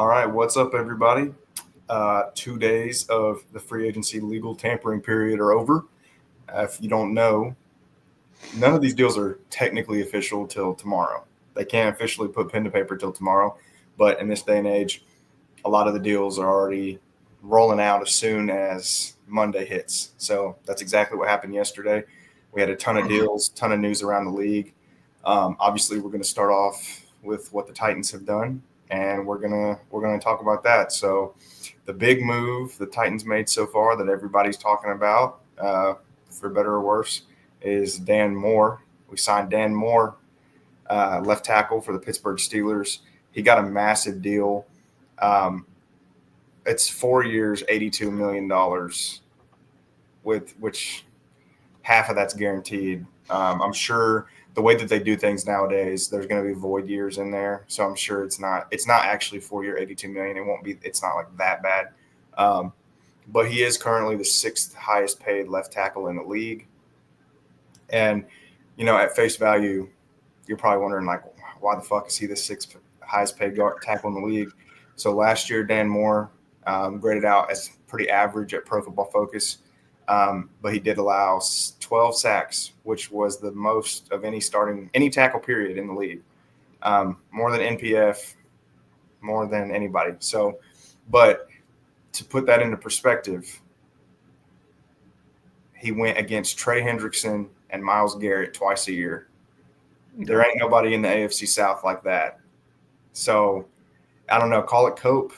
All right, what's up, everybody? 2 days of the free agency legal tampering period are over. If you don't know, none of these deals are technically official till tomorrow. They can't officially put pen to paper till tomorrow, but in this day and age, a lot of the deals are already rolling out as soon as Monday hits. So that's exactly what happened yesterday. We had a ton of deals, ton of news around the league. Obviously, we're going to start off with what the Titans have done, and we're gonna talk about that. So, the big move the Titans made so far that everybody's talking about, for better or worse, is Dan Moore. We signed Dan Moore, left tackle for the Pittsburgh Steelers. He got a massive deal. Um, it's 4 years, $82 million, with which half of that's guaranteed. I'm sure the way that they do things nowadays, there's going to be void years in there, so I'm sure it's not actually 4 year 82 million. It won't be. It's not like that bad. Um, but he is currently the sixth highest paid left tackle in the league, and at face value, you're probably wondering like, why the fuck is he the sixth highest paid tackle in the league? So last year, Dan Moore graded out as pretty average at Pro Football Focus. But he did allow 12 sacks, which was the most of any tackle period in the league. More than NPF, more than anybody. So, but to put that into perspective, he went against Trey Hendrickson and Myles Garrett twice a year. There ain't nobody in the AFC South like that. So, I don't know. Call it cope.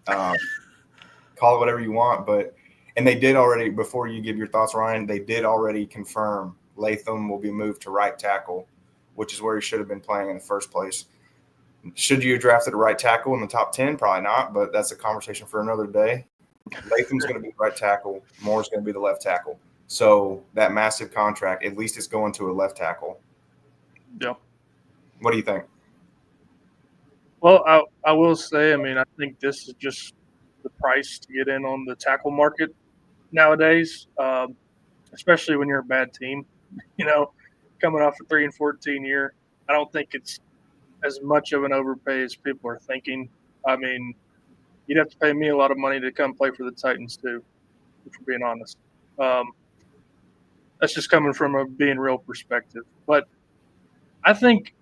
Call it whatever you want, but – and they did already, before you give your thoughts, Ryan, they did already confirm Latham will be moved to right tackle, which is where he should have been playing in the first place. Should you have drafted a right tackle in the top 10? Probably not, but that's a conversation for another day. Latham's going to be right tackle. Moore's going to be the left tackle. So that massive contract, at least it's going to a left tackle. Yeah. What do you think? Well, I will say, I think this is just the price to get in on the tackle market nowadays, especially when you're a bad team. Coming off a 3-14 year, I don't think it's as much of an overpay as people are thinking. You'd have to pay me a lot of money to come play for the Titans too, if we're being honest. That's just coming from a being real perspective. But I think,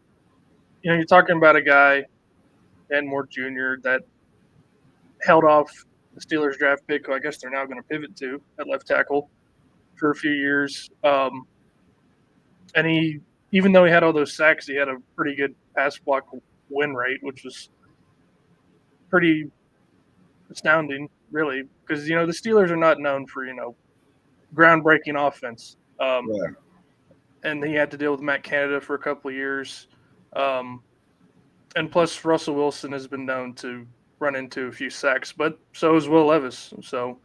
you're talking about a guy, Dan Moore Jr., that held off the Steelers draft pick, who I guess they're now going to pivot to at left tackle for a few years. And he, even though he had all those sacks, he had a pretty good pass block win rate, which was pretty astounding, really, because, the Steelers are not known for, groundbreaking offense. Yeah. And he had to deal with Matt Canada for a couple of years. And plus, Russell Wilson has been known to run into a few sacks, but so is Will Levis. So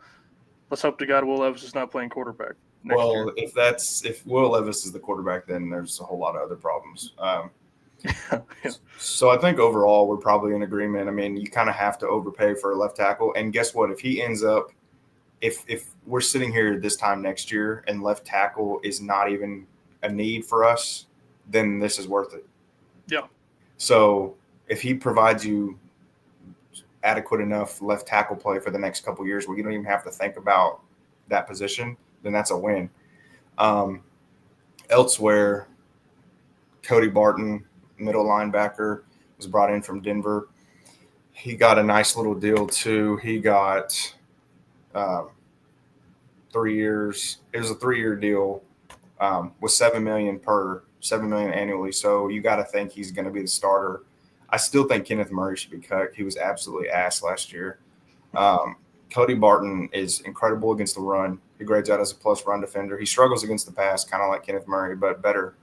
let's hope to God Will Levis is not playing quarterback next year. If Will Levis is the quarterback, then there's a whole lot of other problems. Yeah. So I think overall we're probably in agreement. You kind of have to overpay for a left tackle, and guess what? If he ends up, if we're sitting here this time next year and left tackle is not even a need for us, then this is worth it. Yeah. So if he provides you adequate enough left tackle play for the next couple of years where you don't even have to think about that position, then that's a win. Elsewhere, Cody Barton, middle linebacker, was brought in from Denver. He got a nice little deal too. He got 3 years. It was a 3-year deal with $7 million annually. So you got to think he's going to be the starter. I still think Kenneth Murray should be cut. He was absolutely ass last year. Cody Barton is incredible against the run. He grades out as a plus run defender. He struggles against the pass, kind of like Kenneth Murray, but better.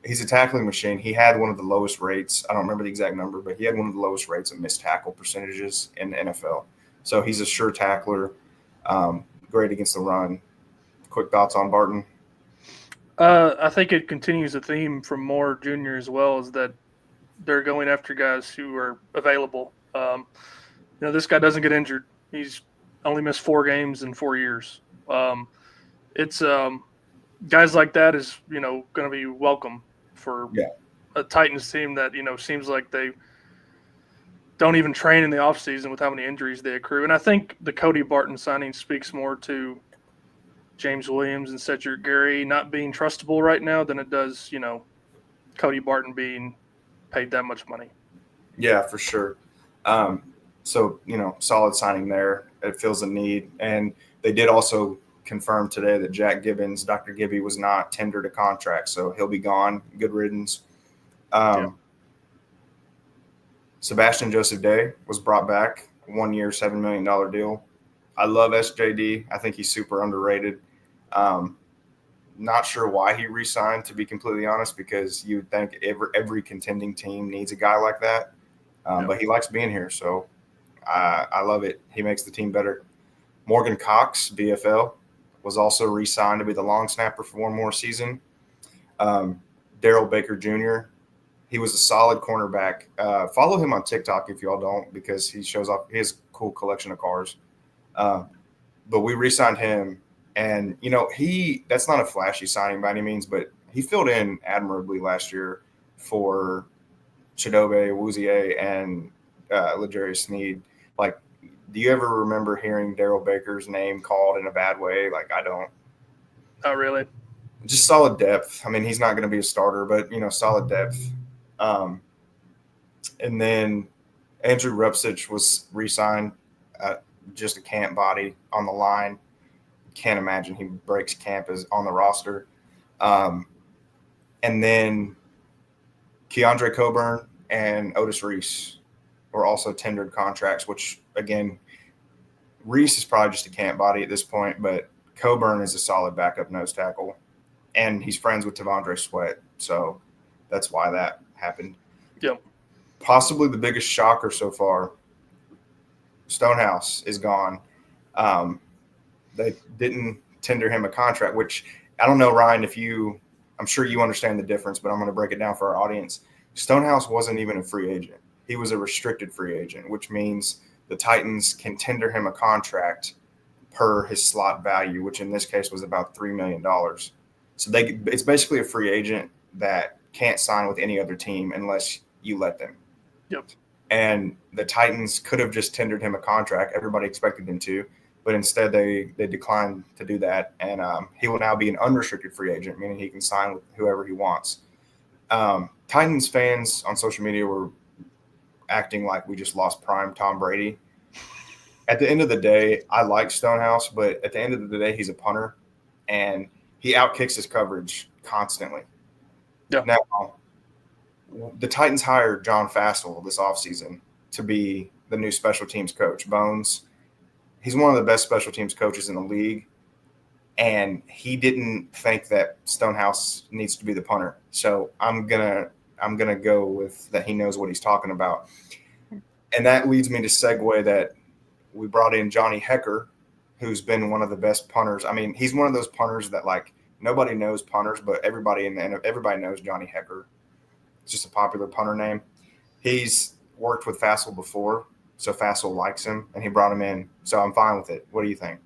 He's a tackling machine. He had one of the lowest rates. I don't remember the exact number, but he had one of the lowest rates of missed tackle percentages in the NFL. So he's a sure tackler, great against the run. Quick thoughts on Barton? I think it continues a theme from Moore Jr. as well, is that they're going after guys who are available. This guy doesn't get injured. He's only missed 4 games in 4 years. It's guys like that is, going to be welcome for a Titans team that, seems like they don't even train in the offseason with how many injuries they accrue. And I think the Cody Barton signing speaks more to James Williams and Cedric Gary not being trustable right now than it does, Cody Barton being paid that much money. Yeah, for sure. Um, so, solid signing there. It fills a need. And they did also confirm today that Jack Gibbons, Dr. Gibby, was not tendered a contract. So he'll be gone. Good riddance. Yeah. Sebastian Joseph Day was brought back, 1 year, $7 million deal. I love SJD. I think he's super underrated. Not sure why he re-signed, to be completely honest, because you would think every contending team needs a guy like that. But he likes being here, so I love it. He makes the team better. Morgan Cox, BFL, was also re-signed to be the long snapper for one more season. Daryl Baker Jr., he was a solid cornerback. Follow him on TikTok if y'all don't, because he shows off his cool collection of cars. But we re-signed him, and that's not a flashy signing by any means, but he filled in admirably last year for Chidobe Awuzie and L'Jarius Sneed. Like, do you ever remember hearing Daryl Baker's name called in a bad way? Like, I don't. Not really. Just solid depth. I mean, he's not going to be a starter, but solid depth. And then Andrew Rupsich was re-signed, just a camp body on the line. Can't imagine he breaks camp as on the roster. And then Keandre Coburn and Otis Reese were also tendered contracts, which, again, Reese is probably just a camp body at this point, but Coburn is a solid backup nose tackle, and he's friends with Tavondre Sweat, so that's why that happened. Yep. Possibly the biggest shocker so far, Stonehouse is gone. They didn't tender him a contract, which I don't know, Ryan, I'm sure you understand the difference, but I'm going to break it down for our audience. Stonehouse wasn't even a free agent. He was a restricted free agent, which means the Titans can tender him a contract per his slot value, which in this case was about $3 million. So it's basically a free agent that can't sign with any other team unless you let them. Yep. And the Titans could have just tendered him a contract. Everybody expected them to, but instead they declined to do that. And he will now be an unrestricted free agent, meaning he can sign with whoever he wants. Titans fans on social media were acting like we just lost prime Tom Brady. At the end of the day, I like Stonehouse, but at the end of the day, he's a punter, and he outkicks his coverage constantly. Yeah. Now, the Titans hired John Fassel this offseason to be the new special teams coach. Bones, he's one of the best special teams coaches in the league, and he didn't think that Stonehouse needs to be the punter. So I'm gonna go with that he knows what he's talking about. And that leads me to segue that we brought in Johnny Hecker, who's been one of the best punters. I mean, he's one of those punters that, like, nobody knows punters, but everybody knows Johnny Hecker. It's just a popular punter name. He's worked with Fassel before, so Fassel likes him, and he brought him in. So I'm fine with it. What do you think?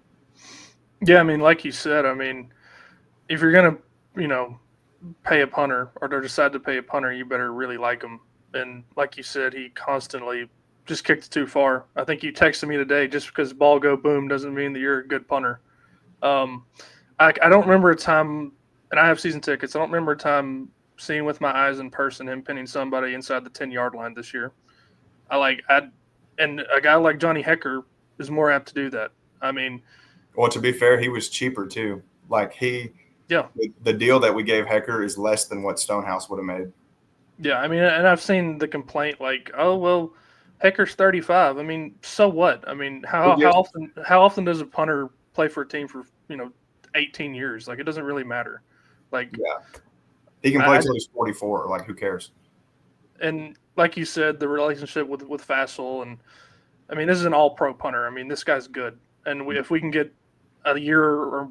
Yeah, I mean, like you said, if you're going to, pay a punter or decide to pay a punter, you better really like him. And like you said, he constantly just kicked it too far. I think you texted me today, just because ball go boom doesn't mean that you're a good punter. I don't remember a time, and I have season tickets, I don't remember a time seeing with my eyes in person him pinning somebody inside the 10-yard line this year. And a guy like Johnny Hecker is more apt to do that. I mean, well, to be fair, he was cheaper too. Like the deal that we gave Hecker is less than what Stonehouse would have made. Yeah, I mean, and I've seen the complaint like, oh well, Hecker's 35. I mean, so what? I mean, how often does a punter play for a team for 18 years? Like, it doesn't really matter. Like, yeah, he can play till he's 44. Like, who cares? And like you said, the relationship with Fassel, and I mean, this is an all-pro punter. I mean, this guy's good, and if we can get a year or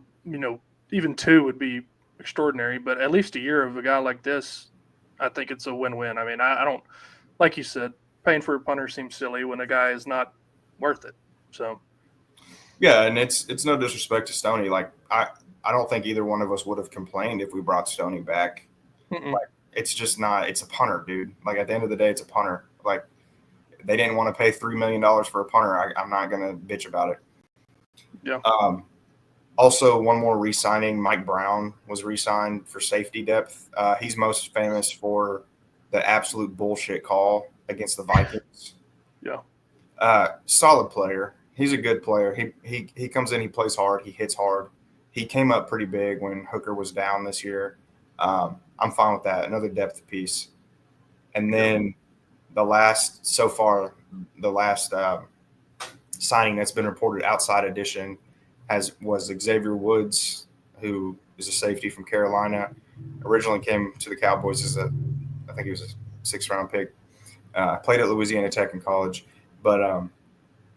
even two would be extraordinary, but at least a year of a guy like this, I think it's a win-win. I mean, I don't, like you said, paying for a punter seems silly when a guy is not worth it. So, yeah, and it's no disrespect to Stoney. Like, I don't think either one of us would have complained if we brought Stoney back. Like, it's just not. It's a punter, dude. Like, at the end of the day, it's a punter. Like, they didn't want to pay $3 million for a punter. I'm not going to bitch about it. Yeah. Also, one more re-signing. Mike Brown was re-signed for safety depth. He's most famous for the absolute bullshit call against the Vikings. Yeah. Solid player. He's a good player. He comes in, he plays hard, he hits hard. He came up pretty big when Hooker was down this year. I'm fine with that. Another depth piece. And then the last signing that's been reported outside edition was Xavier Woods, who is a safety from Carolina. Originally came to the Cowboys as I think he was a 6th-round pick. Played at Louisiana Tech in college, but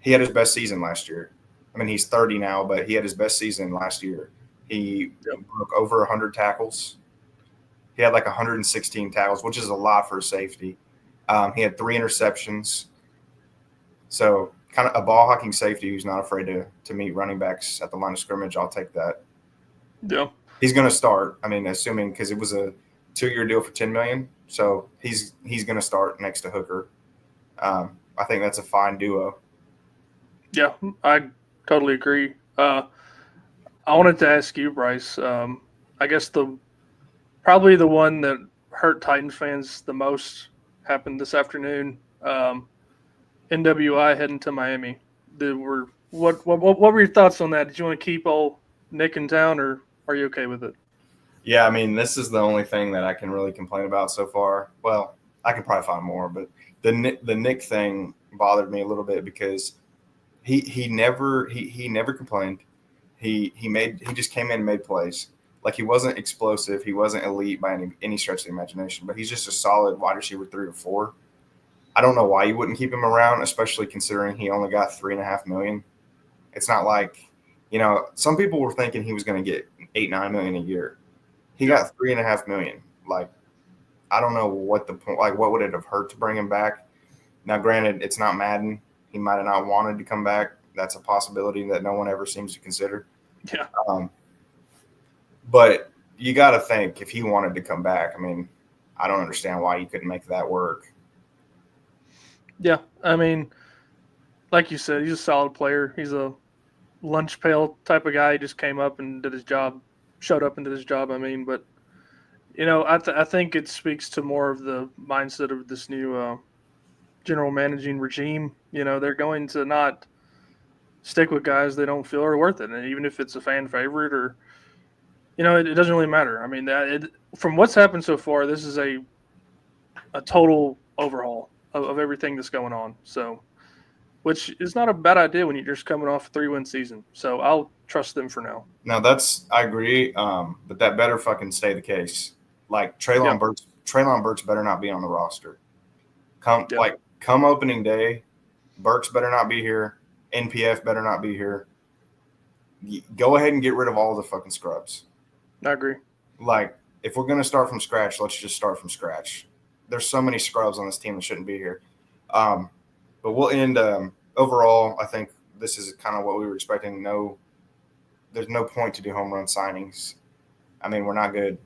he had his best season last year. I mean, he's 30 now, but he had his best season last year. He broke over 100 tackles. He had like 116 tackles, which is a lot for a safety. He had 3 interceptions. So kind of a ball hawking safety who's not afraid to meet running backs at the line of scrimmage. I'll take that. Yeah. He's going to start. I mean, assuming because it was a 2-year deal for $10 million, so he's going to start next to Hooker. I think that's a fine duo. Yeah, I totally agree. I wanted to ask you, Bryce. I guess probably the one that hurt Titans fans the most happened this afternoon. NWI heading to Miami. What were your thoughts on that? Did you want to keep old Nick in town, or are you okay with it? Yeah, I mean, this is the only thing that I can really complain about so far. Well, I can probably find more, but the Nick thing bothered me a little bit because he never complained. He just came in and made plays. Like, he wasn't explosive, he wasn't elite by any stretch of the imagination, but he's just a solid wide receiver 3 or 4. I don't know why you wouldn't keep him around, especially considering he only got $3.5 million. It's not like, some people were thinking he was going to get $8-9 million a year. He got $3.5 million. Like, I don't know what the point. Like, what would it have hurt to bring him back? Now, granted, it's not Madden. He might have not wanted to come back. That's a possibility that no one ever seems to consider. Yeah. But you got to think if he wanted to come back. I mean, I don't understand why you couldn't make that work. Yeah, I mean, like you said, he's a solid player. He's a lunch pail type of guy. He just came up and did his job, showed up and did his job. I mean, but I think it speaks to more of the mindset of this new general managing regime. They're going to not stick with guys they don't feel are worth it, and even if it's a fan favorite or it doesn't really matter. I mean, from what's happened so far, this is a total overhaul of everything that's going on. So, which is not a bad idea when you're just coming off a 3-win season. So I'll trust them for now. Now I agree, but that better fucking stay the case. Like, Treylon Burks better not be on the roster. Come opening day, Burks better not be here. NPF better not be here. Go ahead and get rid of all the fucking scrubs. I agree. Like, if we're going to start from scratch, let's just start from scratch. There's so many scrubs on this team that shouldn't be here. But we'll end overall. I think this is kind of what we were expecting. There's no point to do home run signings. I mean, we're not good.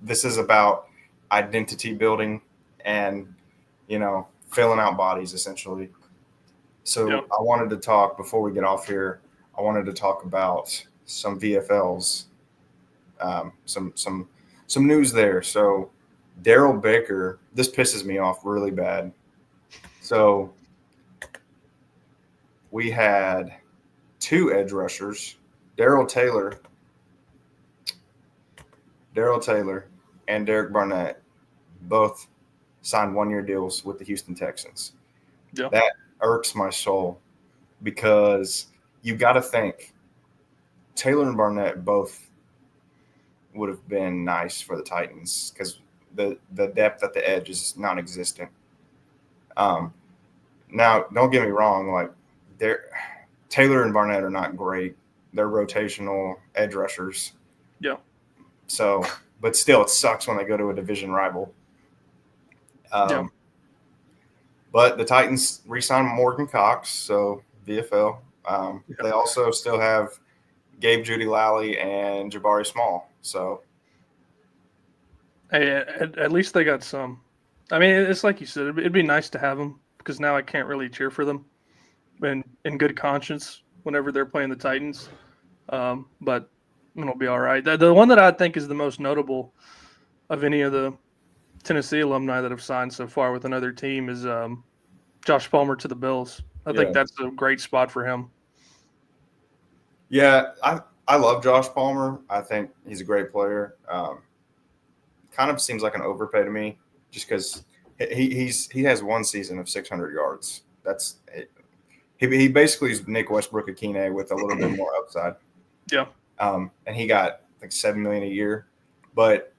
This is about identity building and, filling out bodies essentially. So I wanted to talk before we get off here. I wanted to talk about some VFLs, some news there. So Daryl Baker, this pisses me off really bad. So we had 2 edge rushers, Daryl Taylor and Derek Barnett, both signed 1-year deals with the Houston Texans. Yeah. That irks my soul because you got to think Taylor and Barnett both would have been nice for the Titans because the depth at the edge is non-existent. Now, don't get me wrong, like, Taylor and Barnett are not great. They're rotational edge rushers. Yeah. So, but still, it sucks when they go to a division rival. But the Titans re-signed Morgan Cox, so VFL. They also still have Gabe Judy-Lally and Jabari Small. So, hey, at least they got some. I mean, it's like you said, it'd be nice to have them because now I can't really cheer for them in good conscience whenever they're playing the Titans. But it'll be all right. The one that I think is the most notable of any of the Tennessee alumni that have signed so far with another team is Josh Palmer to the Bills. I think that's a great spot for him. Yeah, I love Josh Palmer. I think he's a great player. Kind of seems like an overpay to me, just because he has one season of 600 yards. That's it. He basically is Nick Westbrook Akine with a little bit more upside. Yeah. And he got like $7 million a year, but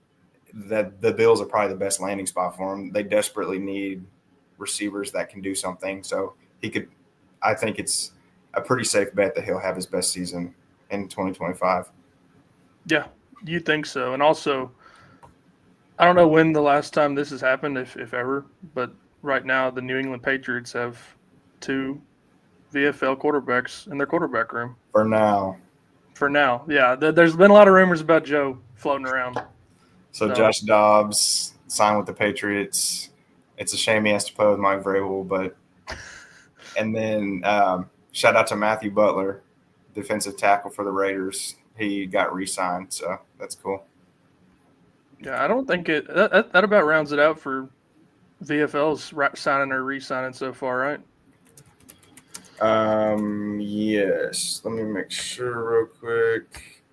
the Bills are probably the best landing spot for him. They desperately need receivers that can do something. So he could. I think it's a pretty safe bet that he'll have his best season in 2025. Yeah, you think so? And also, I don't know when the last time this has happened, if ever, but right now the New England Patriots have 2 VFL quarterbacks in their quarterback room. For now. For now, yeah. There's been a lot of rumors about Joe floating around. So Josh Dobbs signed with the Patriots. It's a shame he has to play with Mike Vrabel, but and then shout out to Matthew Butler, defensive tackle for the Raiders. He got re-signed, so that's cool. Yeah, I don't think that about rounds it out for VFL's signing or re-signing so far, right? Yes. Let me make sure real quick.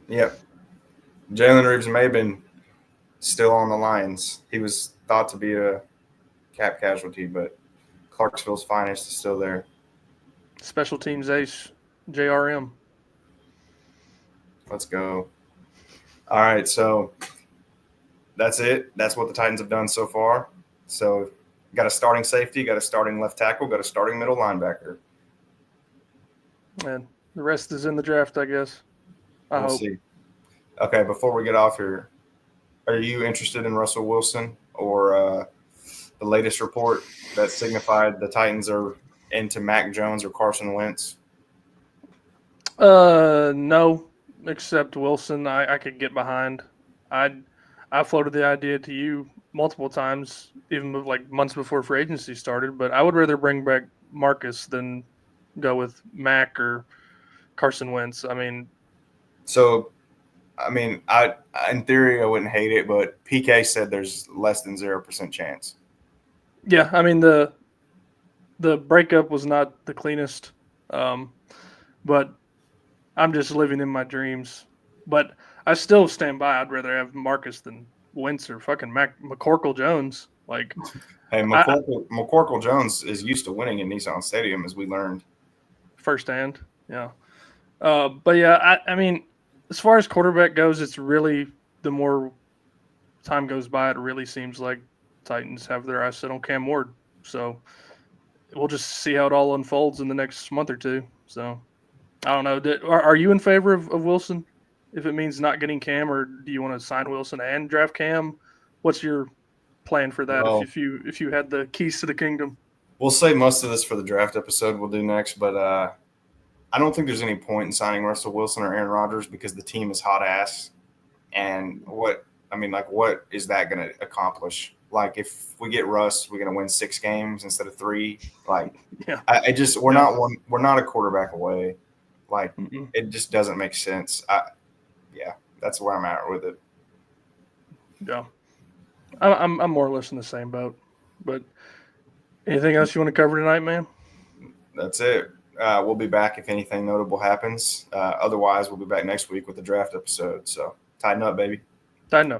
Yep. Jalen Reeves may have been still on the Lions. He was thought to be a cap casualty, but Clarksville's finest is still there. Special teams ace, JRM. Let's go. All right, so that's it. That's what the Titans have done so far. So got a starting safety, got a starting left tackle, got a starting middle linebacker. And the rest is in the draft, I guess. I hope. See. Okay, before we get off here, are you interested in Russell Wilson or the latest report that signified the Titans are into Mac Jones or Carson Wentz? No, except Wilson. I could get behind. I floated the idea to you multiple times, even like months before free agency started. But I would rather bring back Marcus than go with Mac or Carson Wentz. I mean, I in theory I wouldn't hate it, but PK said there's less than 0% chance. Yeah, I mean the breakup was not the cleanest, but I'm just living in my dreams. But I still stand by. I'd rather have Marcus than Wentz or fucking McCorkle Jones. Like, hey, McCorkle Jones is used to winning in Nissan Stadium, as we learned firsthand. Yeah, but yeah, I mean, as far as quarterback goes, it's really the more time goes by, it really seems like Titans have their eyes set on Cam Ward. So we'll just see how it all unfolds in the next month or two. So I don't know. Are you in favor of Wilson if it means not getting Cam, or do you want to sign Wilson and draft Cam? What's your plan for that if you had the keys to the kingdom? We'll save most of this for the draft episode we'll do next, but I don't think there's any point in signing Russell Wilson or Aaron Rodgers because the team is hot ass. And what is that going to accomplish? Like, if we get Russ, we're going to win 6 games instead of 3. Like, yeah, we're not a quarterback away. Like, It just doesn't make sense. That's where I'm at with it. Yeah, I'm more or less in the same boat. But anything else you want to cover tonight, man? That's it. We'll be back if anything notable happens. Otherwise, we'll be back next week with the draft episode. So tighten up, baby. Tighten up.